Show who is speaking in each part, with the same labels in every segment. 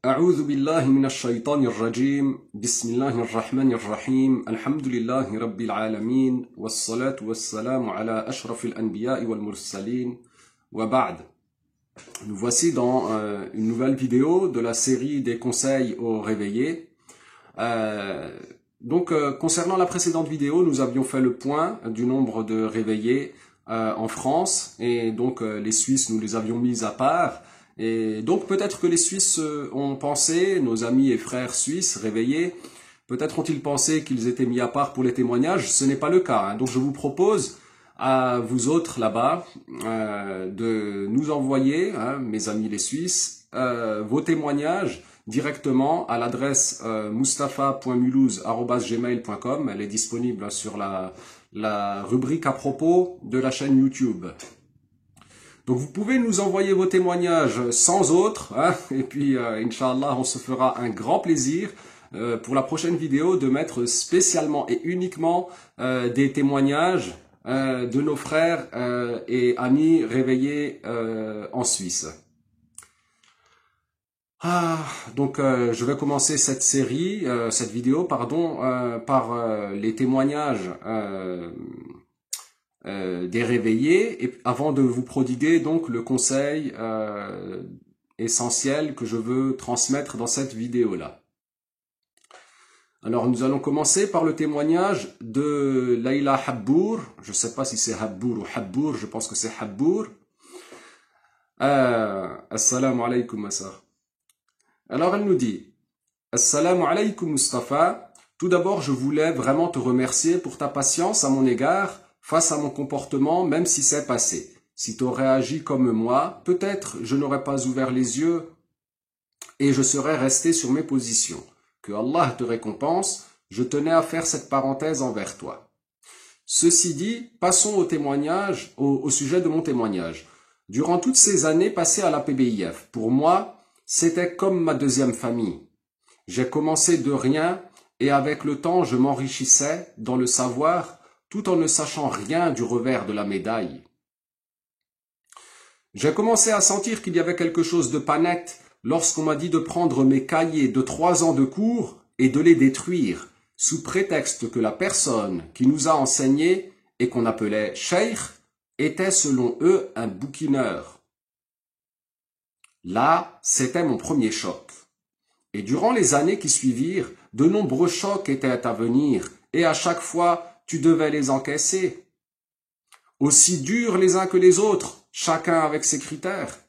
Speaker 1: أعوذ بالله من الشيطان الرجيم بسم الله الرحمن الرحيم الحمد لله رب العالمين والصلاة والسلام على أشرف الأنبياء والمرسلين وبعد. Nous voici dans une nouvelle vidéo de la série des conseils aux réveillés. Concernant la précédente vidéo, nous avions fait le point du nombre de réveillés en France et donc les Suisses, nous les avions mis à part. Et donc peut-être que les Suisses ont pensé, nos amis et frères suisses réveillés, peut-être ont-ils pensé qu'ils étaient mis à part pour les témoignages. Ce n'est pas le cas. Donc je vous propose à vous autres là-bas de nous envoyer, mes amis les Suisses, vos témoignages directement à l'adresse mustafa.mulhouse@gmail.com. Elle est disponible sur la rubrique à propos de la chaîne YouTube. Donc vous pouvez nous envoyer vos témoignages sans autre, et puis Inch'Allah on se fera un grand plaisir pour la prochaine vidéo de mettre spécialement et uniquement des témoignages de nos frères et amis réveillés en Suisse. Je vais commencer cette série, cette vidéo, pardon, par les témoignages des réveillés, et avant de vous prodiguer donc le conseil essentiel que je veux transmettre dans cette vidéo-là. Alors nous allons commencer par le témoignage de Layla Habbour. Je ne sais pas si c'est Habbour ou Habbour, je pense que c'est Habbour. Assalamu alaikum ma sœur. Alors elle nous dit: Assalamu alaikum Mustafa. Tout d'abord je voulais vraiment te remercier pour ta patience à mon égard face à mon comportement, même si c'est passé. Si tu aurais agi comme moi, peut-être je n'aurais pas ouvert les yeux et je serais resté sur mes positions. Que Allah te récompense, je tenais à faire cette parenthèse envers toi. Ceci dit, passons au témoignage, au sujet de mon témoignage. Durant toutes ces années passées à la PBIF, pour moi, c'était comme ma deuxième famille. J'ai commencé de rien et avec le temps, je m'enrichissais dans le savoir, tout en ne sachant rien du revers de la médaille. J'ai commencé à sentir qu'il y avait quelque chose de pas net lorsqu'on m'a dit de prendre mes cahiers de 3 ans de cours et de les détruire, sous prétexte que la personne qui nous a enseigné et qu'on appelait cheikh était selon eux un bouquineur. Là, c'était mon premier choc. Et durant les années qui suivirent, de nombreux chocs étaient à venir et à chaque fois, tu devais les encaisser. Aussi durs les uns que les autres, chacun avec ses critères.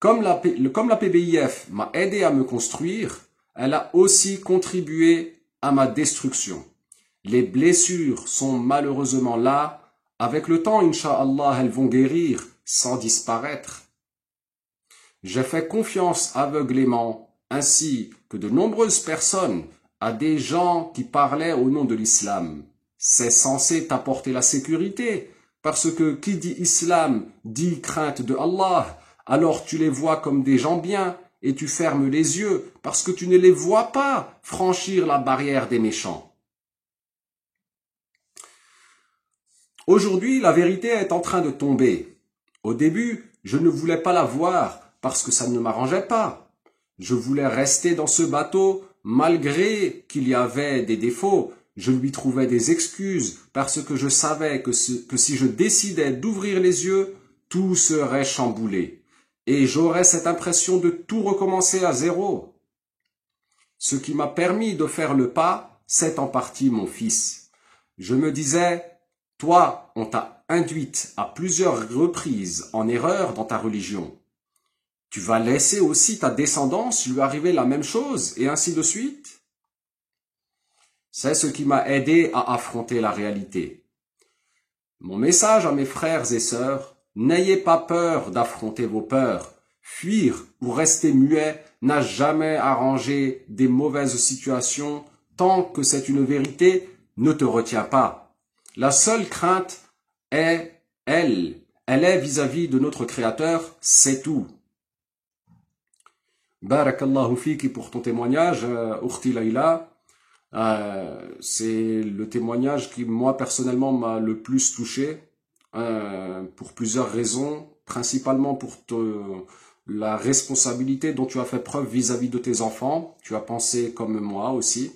Speaker 1: Comme la PBIF m'a aidé à me construire, elle a aussi contribué à ma destruction. Les blessures sont malheureusement là. Avec le temps, Inch'Allah, elles vont guérir sans disparaître. J'ai fait confiance aveuglément, ainsi que de nombreuses personnes, à des gens qui parlaient au nom de l'islam. C'est censé t'apporter la sécurité, parce que qui dit islam dit crainte de Allah, alors tu les vois comme des gens bien et tu fermes les yeux parce que tu ne les vois pas franchir la barrière des méchants. Aujourd'hui, la vérité est en train de tomber. Au début, je ne voulais pas la voir parce que ça ne m'arrangeait pas. Je voulais rester dans ce bateau malgré qu'il y avait des défauts. Je lui trouvais des excuses parce que je savais que si je décidais d'ouvrir les yeux, tout serait chamboulé. Et j'aurais cette impression de tout recommencer à zéro. Ce qui m'a permis de faire le pas, c'est en partie mon fils. Je me disais, toi, on t'a induite à plusieurs reprises en erreur dans ta religion. Tu vas laisser aussi ta descendance lui arriver la même chose, et ainsi de suite. C'est ce qui m'a aidé à affronter la réalité. Mon message à mes frères et sœurs, n'ayez pas peur d'affronter vos peurs. Fuir ou rester muet n'a jamais arrangé des mauvaises situations. Tant que c'est une vérité, ne te retiens pas. La seule crainte est, elle est vis-à-vis de notre Créateur, c'est tout. Barakallahu fiki pour ton témoignage, Ukhti Layla. C'est le témoignage qui, moi, personnellement, m'a le plus touché, pour plusieurs raisons, principalement pour la responsabilité dont tu as fait preuve vis-à-vis de tes enfants. Tu as pensé comme moi aussi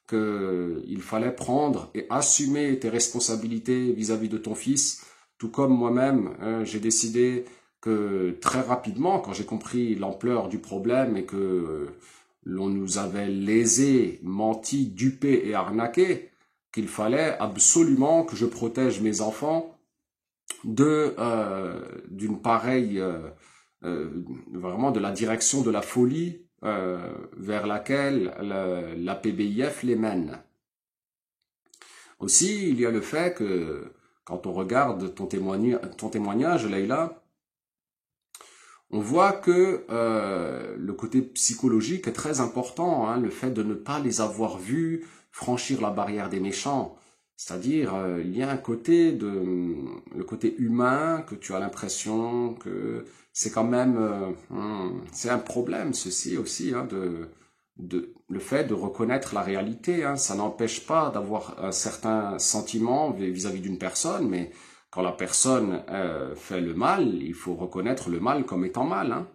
Speaker 1: qu'il fallait prendre et assumer tes responsabilités vis-à-vis de ton fils. Tout comme moi-même, j'ai décidé que très rapidement, quand j'ai compris l'ampleur du problème et que l'on nous avait lésé, menti, dupé et arnaqué, qu'il fallait absolument que je protège mes enfants d'une pareille vraiment de la direction de la folie vers laquelle la PBIF les mène. Aussi, il y a le fait que quand on regarde ton témoignage, Leïla, on voit que le côté psychologique est très important, hein, le fait de ne pas les avoir vus franchir la barrière des méchants. C'est-à-dire, il y a un côté le côté humain que tu as l'impression que c'est quand même, c'est un problème ceci aussi, hein, le fait de reconnaître la réalité. Hein, ça n'empêche pas d'avoir un certain sentiment vis-à-vis d'une personne, mais quand la personne fait le mal, il faut reconnaître le mal comme étant mal. Hein.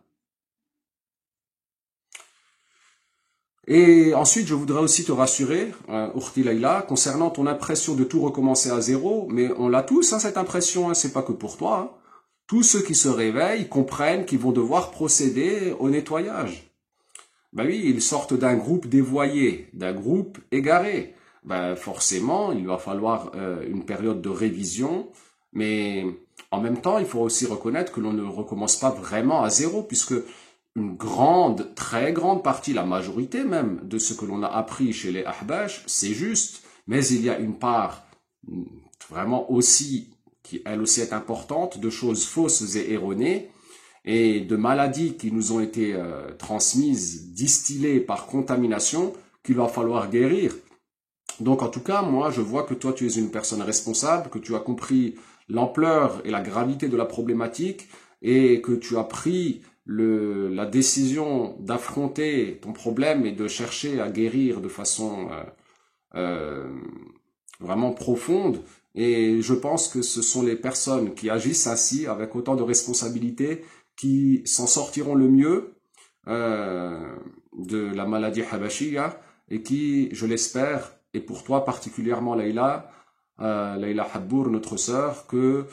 Speaker 1: Et ensuite, je voudrais aussi te rassurer, Ourti Leïla, concernant ton impression de tout recommencer à zéro, mais on l'a tous, hein, cette impression, hein, c'est pas que pour toi. Hein. Tous ceux qui se réveillent comprennent qu'ils vont devoir procéder au nettoyage. Ben oui, ils sortent d'un groupe dévoyé, d'un groupe égaré. Ben forcément, il va falloir une période de révision, mais en même temps, il faut aussi reconnaître que l'on ne recommence pas vraiment à zéro, puisque une grande, très grande partie, la majorité même, de ce que l'on a appris chez les Ahbash, c'est juste, mais il y a une part vraiment aussi, qui elle aussi est importante, de choses fausses et erronées, et de maladies qui nous ont été transmises, distillées par contamination, qu'il va falloir guérir. Donc en tout cas, moi je vois que toi tu es une personne responsable, que tu as compris l'ampleur et la gravité de la problématique, et que tu as pris la décision d'affronter ton problème et de chercher à guérir de façon vraiment profonde. Et je pense que ce sont les personnes qui agissent ainsi, avec autant de responsabilité, qui s'en sortiront le mieux de la maladie habashia et qui, je l'espère, et pour toi particulièrement Leïla, Leïla Habbour, notre sœur, que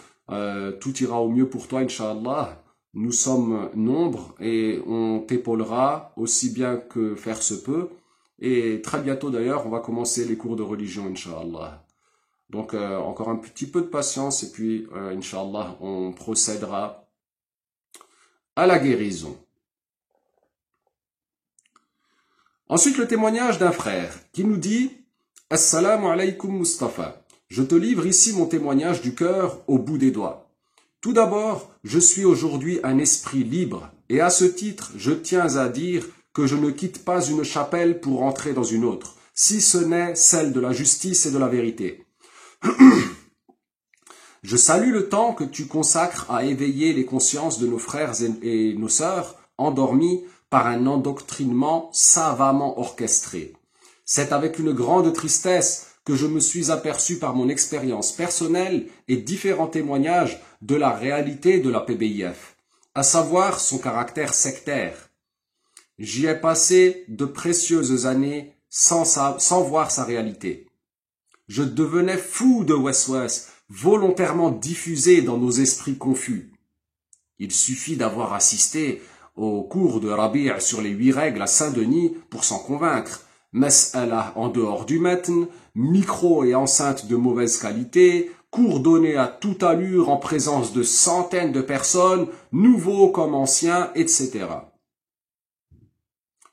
Speaker 1: tout ira au mieux pour toi, Inch'Allah. Nous sommes nombre et on t'épaulera aussi bien que faire se peut. Et très bientôt d'ailleurs, on va commencer les cours de religion, Inch'Allah. Donc encore un petit peu de patience et puis, Inch'Allah, on procédera à la guérison. Ensuite, le témoignage d'un frère qui nous dit « Assalamu alaykum Mustafa. Je te livre ici mon témoignage du cœur au bout des doigts. Tout d'abord, je suis aujourd'hui un esprit libre et à ce titre, je tiens à dire que je ne quitte pas une chapelle pour entrer dans une autre, si ce n'est celle de la justice et de la vérité. Je salue le temps que tu consacres à éveiller les consciences de nos frères et nos sœurs endormis par un endoctrinement savamment orchestré. C'est avec une grande tristesse que je me suis aperçu par mon expérience personnelle et différents témoignages de la réalité de la PBIF, à savoir son caractère sectaire. J'y ai passé de précieuses années sans voir sa réalité. Je devenais fou de West-West, volontairement diffusé dans nos esprits confus. Il suffit d'avoir assisté au cours de Rabi' sur les 8 règles à Saint-Denis pour s'en convaincre. Mas'ala en dehors du matn, micro et enceinte de mauvaise qualité, cours donnés à toute allure en présence de centaines de personnes, nouveaux comme anciens, etc.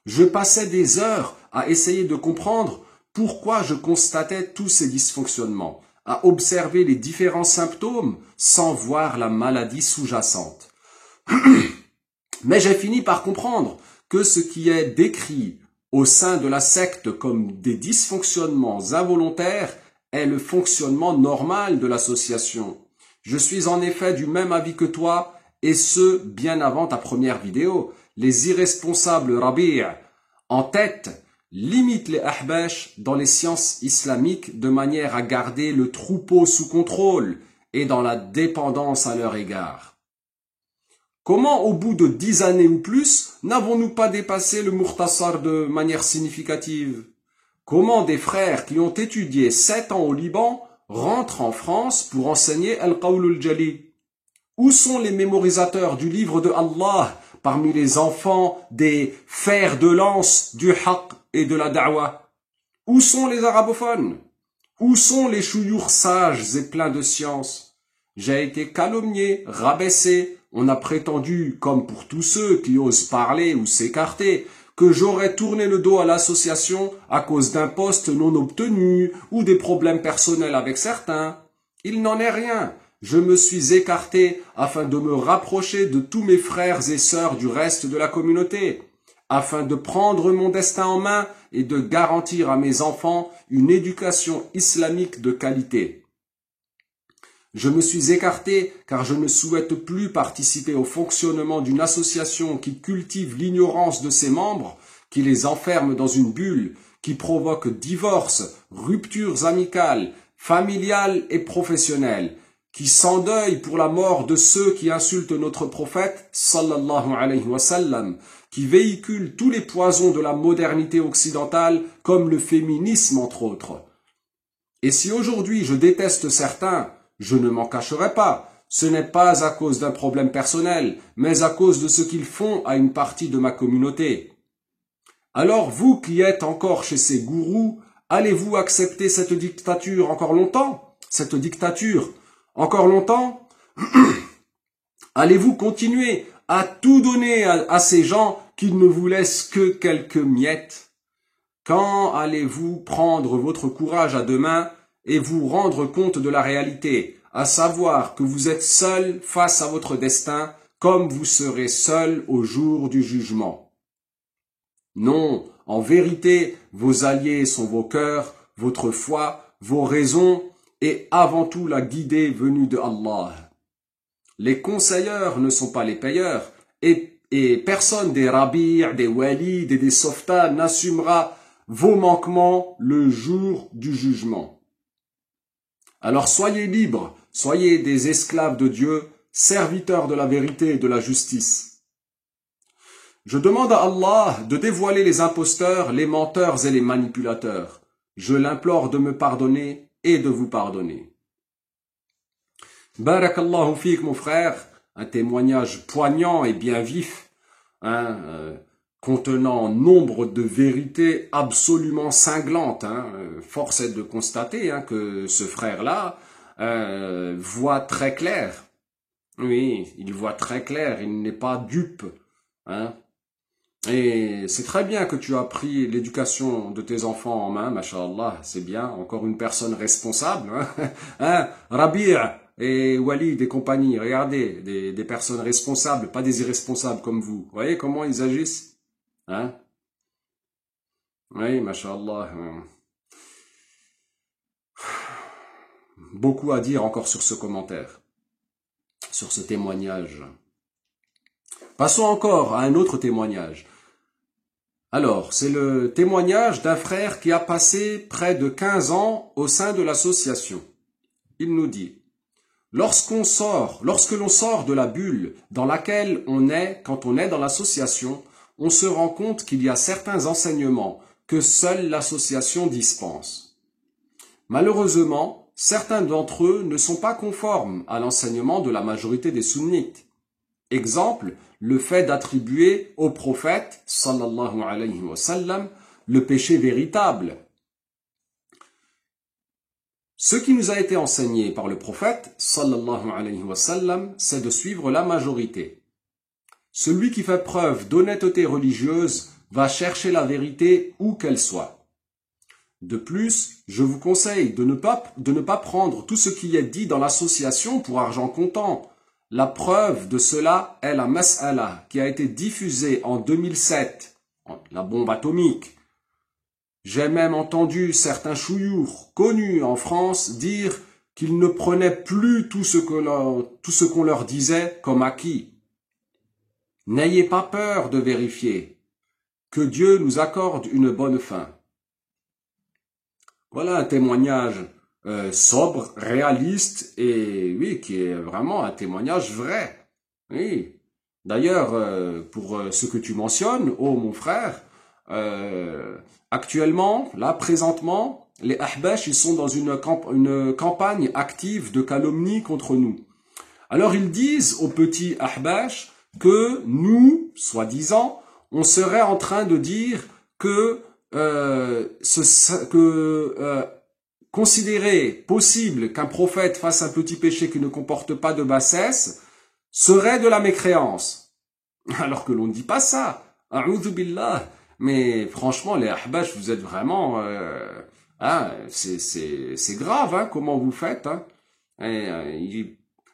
Speaker 1: Je passais des heures à essayer de comprendre pourquoi je constatais tous ces dysfonctionnements, à observer les différents symptômes sans voir la maladie sous-jacente. Mais j'ai fini par comprendre que ce qui est décrit au sein de la secte comme des dysfonctionnements involontaires est le fonctionnement normal de l'association. Je suis en effet du même avis que toi, et ce, bien avant ta première vidéo. Les irresponsables Rabi' en tête limitent les Ahbash dans les sciences islamiques de manière à garder le troupeau sous contrôle et dans la dépendance à leur égard. Comment, au bout de 10 années ou plus, n'avons-nous pas dépassé le Mukhtasar de manière significative? Comment des frères qui ont étudié 7 ans au Liban rentrent en France pour enseigner Al-Qawl al-Jali? Où sont les mémorisateurs du livre de Allah parmi les enfants des fers de lance du haqq et de la da'wah? Où sont les arabophones? Où sont les chouyours sages et pleins de science? J'ai été calomnié, rabaissé. On a prétendu, comme pour tous ceux qui osent parler ou s'écarter, que j'aurais tourné le dos à l'association à cause d'un poste non obtenu ou des problèmes personnels avec certains. Il n'en est rien. Je me suis écarté afin de me rapprocher de tous mes frères et sœurs du reste de la communauté, afin de prendre mon destin en main et de garantir à mes enfants une éducation islamique de qualité. Je me suis écarté car je ne souhaite plus participer au fonctionnement d'une association qui cultive l'ignorance de ses membres, qui les enferme dans une bulle, qui provoque divorces, ruptures amicales, familiales et professionnelles, qui s'endeuille pour la mort de ceux qui insultent notre prophète, sallallahu alayhi wa sallam, qui véhicule tous les poisons de la modernité occidentale, comme le féminisme entre autres. Et si aujourd'hui je déteste certains, je ne m'en cacherai pas. Ce n'est pas à cause d'un problème personnel, mais à cause de ce qu'ils font à une partie de ma communauté. Alors vous qui êtes encore chez ces gourous, allez-vous accepter cette dictature encore longtemps? Cette dictature encore longtemps? Allez-vous continuer à tout donner à ces gens qui ne vous laissent que quelques miettes? Quand allez-vous prendre votre courage à deux mains et vous rendre compte de la réalité, à savoir que vous êtes seul face à votre destin, comme vous serez seul au jour du jugement? Non, en vérité, vos alliés sont vos cœurs, votre foi, vos raisons et avant tout la guidée venue de Allah. Les conseilleurs ne sont pas les payeurs et personne des Rabi', des Walid et des Softa n'assumera vos manquements le jour du jugement. Alors soyez libres, soyez des esclaves de Dieu, serviteurs de la vérité et de la justice. Je demande à Allah de dévoiler les imposteurs, les menteurs et les manipulateurs. Je l'implore de me pardonner et de vous pardonner. Barakallahu fik, mon frère, un témoignage poignant et bien vif, contenant nombre de vérités absolument cinglantes. Force est de constater que ce frère-là voit très clair. Oui, il voit très clair, il n'est pas dupe. Et c'est très bien que tu as pris l'éducation de tes enfants en main, masha'Allah, c'est bien, encore une personne responsable. Rabi' et Walid et compagnie, regardez, des personnes responsables, pas des irresponsables comme vous. Vous voyez comment ils agissent? Oui, masha'Allah. Beaucoup à dire encore sur ce commentaire, sur ce témoignage. Passons encore à un autre témoignage. Alors, c'est le témoignage d'un frère qui a passé près de 15 ans au sein de l'association. Il nous dit: lorsque l'on sort de la bulle dans laquelle on est quand on est dans l'association, on se rend compte qu'il y a certains enseignements que seule l'association dispense. Malheureusement, certains d'entre eux ne sont pas conformes à l'enseignement de la majorité des sunnites. Exemple, le fait d'attribuer au prophète, sallallahu alayhi wa sallam, le péché véritable. Ce qui nous a été enseigné par le prophète, sallallahu alayhi wa sallam, c'est de suivre la majorité. Celui qui fait preuve d'honnêteté religieuse va chercher la vérité où qu'elle soit. De plus, je vous conseille de ne pas prendre tout ce qui est dit dans l'association pour argent comptant. La preuve de cela est la Mas'ala qui a été diffusée en 2007, la bombe atomique. J'ai même entendu certains chouyours connus en France dire qu'ils ne prenaient plus tout ce qu'on leur disait comme acquis. N'ayez pas peur de vérifier. Que Dieu nous accorde une bonne fin. Voilà un témoignage sobre, réaliste et oui, qui est vraiment un témoignage vrai. Oui, D'ailleurs, pour ce que tu mentionnes, oh mon frère, actuellement, là, présentement, les Ahbash, ils sont dans une campagne active de calomnie contre nous. Alors ils disent aux petits Ahbash que nous, soi-disant, on serait en train de dire que, considérer possible qu'un prophète fasse un petit péché qui ne comporte pas de bassesse serait de la mécréance. Alors que l'on ne dit pas ça. A'udhu billah. Mais franchement, les Ahbash, vous êtes vraiment... c'est grave, hein, comment vous faites. Hein.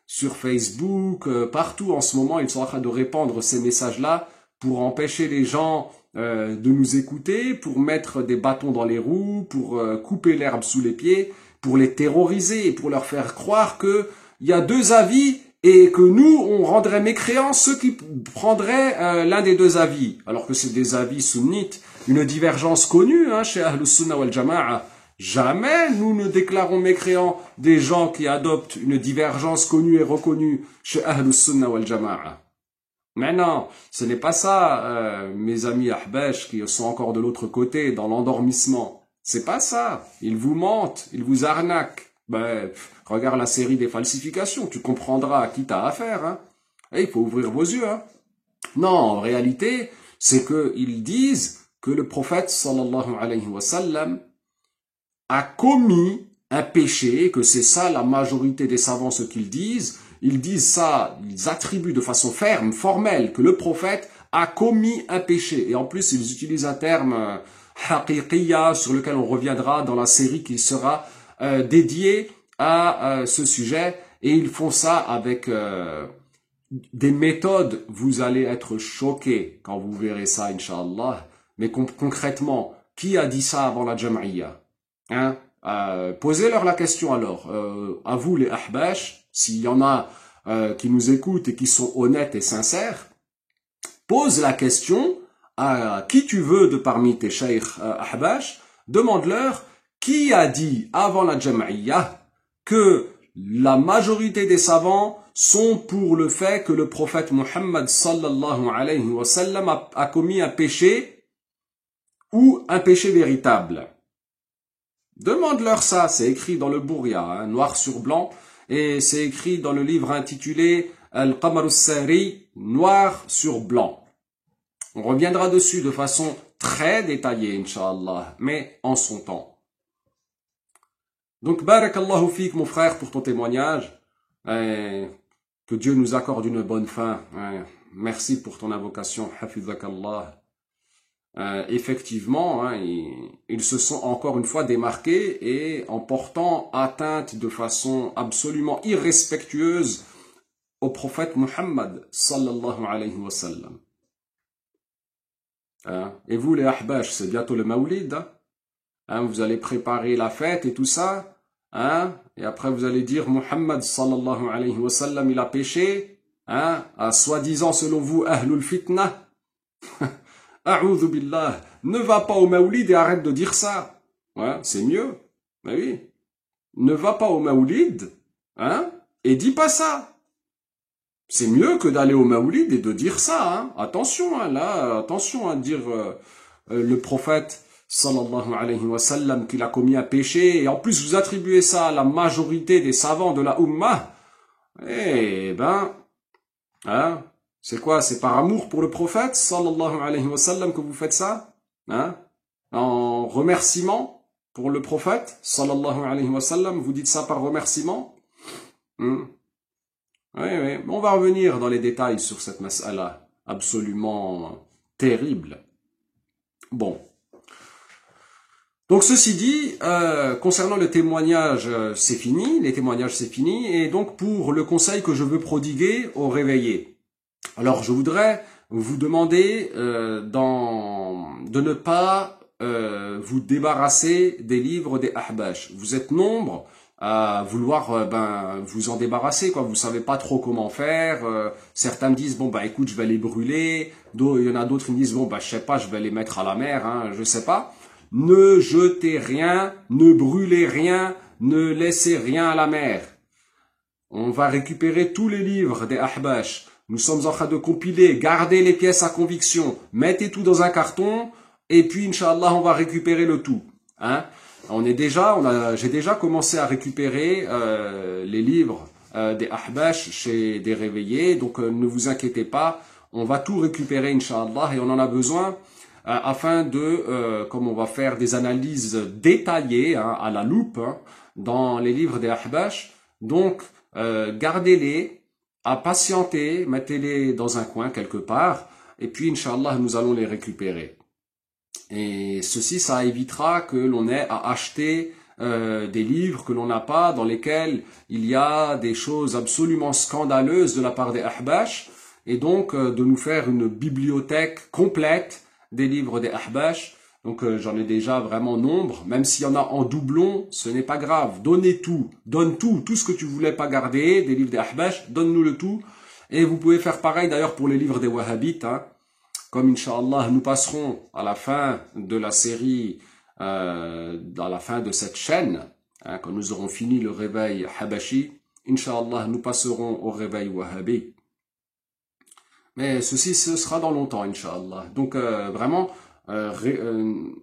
Speaker 1: Sur Facebook, partout en ce moment, ils sont en train de répandre ces messages-là pour empêcher les gens de nous écouter, pour mettre des bâtons dans les roues, pour couper l'herbe sous les pieds, pour les terroriser et pour leur faire croire qu'il y a deux avis et que nous, on rendrait mécréants ceux qui prendraient l'un des deux avis, alors que c'est des avis sunnites, une divergence connue hein, chez Ahlus Sunnah wal Jama'a. Jamais nous ne déclarons mécréants des gens qui adoptent une divergence connue et reconnue chez Ahlus Sunnah wal Jama'a. Mais non, ce n'est pas ça, mes amis Ahbash qui sont encore de l'autre côté, dans l'endormissement. C'est pas ça. Ils vous mentent, ils vous arnaquent. Ben, regarde la série des falsifications, tu comprendras à qui t'as affaire. Hein. Et il faut ouvrir vos yeux. Hein. Non, en réalité, c'est qu'ils disent que le prophète, sallallahu alayhi wa sallam, a commis un péché, que c'est ça la majorité des savants ce qu'ils disent. Ils disent ça, ils attribuent de façon ferme, formelle, que le prophète a commis un péché. Et en plus, ils utilisent un terme haqiqiyya sur lequel on reviendra dans la série qui sera dédiée à ce sujet. Et ils font ça avec des méthodes. Vous allez être choqués quand vous verrez ça, Inch'Allah. Mais concrètement, qui a dit ça avant la Jam'iyya hein? Posez-leur la question alors. À vous les Ahbash, s'il y en a qui nous écoutent et qui sont honnêtes et sincères, pose la question à qui tu veux de parmi tes cheikh Ahbash, demande-leur qui a dit avant la Jam'iyya que la majorité des savants sont pour le fait que le prophète Muhammad sallallahu alayhi wa sallam a commis un péché ou un péché véritable. Demande-leur ça, c'est écrit dans le Bourya, hein, noir sur blanc, et c'est écrit dans le livre intitulé Al-Qamar al-Sari, noir sur blanc. On reviendra dessus de façon très détaillée, Inch'Allah, mais en son temps. Donc, barakallahu fik, mon frère, pour ton témoignage. Que Dieu nous accorde une bonne fin. Merci pour ton invocation, hafizakallah. Effectivement, hein, ils se sont encore une fois démarqués et en portant atteinte de façon absolument irrespectueuse au prophète Muhammad sallallahu alayhi wa sallam. Hein, et vous les Ahbash, c'est bientôt le Mawlid, hein, vous allez préparer la fête et tout ça, hein, et après vous allez dire Muhammad sallallahu alayhi wa sallam il a péché, hein, à soi-disant selon vous Ahlul Fitna. A'udhu billah, ne va pas au Mawlid et arrête de dire ça. Ouais, c'est mieux. Mais oui. Ne va pas au Mawlid, hein, et dis pas ça. C'est mieux que d'aller au Mawlid et de dire ça, hein. Attention, hein, là, attention à dire le prophète, sallallahu alayhi wa sallam, qu'il a commis un péché, et en plus vous attribuez ça à la majorité des savants de la Ummah. Eh ben, hein, c'est quoi? C'est par amour pour le prophète, sallallahu alayhi wa sallam, que vous faites ça? Hein? En remerciement pour le prophète, sallallahu alayhi wa sallam, vous dites ça par remerciement? Oui, oui. On va revenir dans les détails sur cette mas'ala absolument terrible. Bon. Donc ceci dit, concernant le témoignage, c'est fini, les témoignages c'est fini, et donc pour le conseil que je veux prodiguer aux réveillés. Alors, je voudrais vous demander de ne pas vous débarrasser des livres des Ahbash. Vous êtes nombre à vouloir vous en débarrasser, quoi. Vous savez pas trop comment faire. Certains me disent bon bah écoute, je vais les brûler. Il y en a d'autres qui me disent bon bah je sais pas, je vais les mettre à la mer, hein, je sais pas. Ne jetez rien, ne brûlez rien, ne laissez rien à la mer. On va récupérer tous les livres des Ahbash Nous sommes en train de compiler, gardez les pièces à conviction, mettez tout dans un carton, et puis, Inch'Allah, on va récupérer le tout. Hein? J'ai déjà commencé à récupérer les livres des Ahbash chez des réveillés, donc ne vous inquiétez pas, on va tout récupérer, Inch'Allah, et on en a besoin afin de, comme on va faire des analyses détaillées, hein, à la loupe, hein, dans les livres des Ahbash. Donc, gardez-les, à patienter, mettez-les dans un coin quelque part, et puis, Inch'Allah, nous allons les récupérer. Et ceci, ça évitera que l'on ait à acheter des livres que l'on n'a pas, dans lesquels il y a des choses absolument scandaleuses de la part des Ahbash, et donc de nous faire une bibliothèque complète des livres des Ahbash. Donc j'en ai déjà vraiment nombre, même s'il y en a en doublon, ce n'est pas grave. Donnez tout, donne tout ce que tu voulais pas garder des livres des Ahbash, donne-nous le tout. Et vous pouvez faire pareil d'ailleurs pour les livres des Wahhabites, hein. Comme Inch'Allah, nous passerons à la fin de la série, à la fin de cette chaîne, hein, quand nous aurons fini le réveil Habashi, Inch'Allah, nous passerons au réveil Wahhabi. Mais ceci, ce sera dans longtemps, Inch'Allah. Donc, vraiment, ne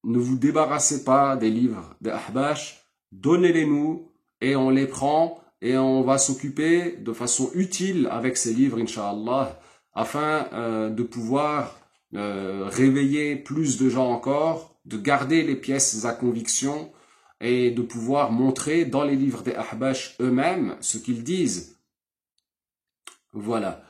Speaker 1: vous débarrassez pas des livres des Ahbash, donnez-les-nous, et on les prend, et on va s'occuper de façon utile avec ces livres, Inch'Allah, afin de pouvoir réveiller plus de gens encore, de garder les pièces à conviction et de pouvoir montrer dans les livres des Ahbash eux-mêmes ce qu'ils disent. Voilà.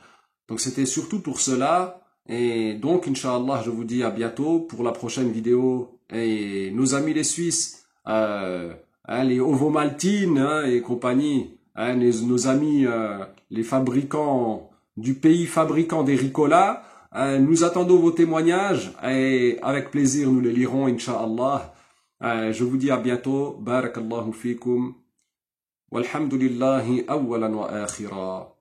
Speaker 1: Donc c'était surtout pour cela. Et donc, Inch'Allah, je vous dis à bientôt pour la prochaine vidéo. Et nos amis les Suisses, les Ovomaltine, hein, et compagnie, hein, nos amis les fabricants du pays fabricant des Ricola, nous attendons vos témoignages et avec plaisir nous les lirons, Inch'Allah. Je vous dis à bientôt. Barakallahu fikum. Walhamdulillahi awwalan wa akhira.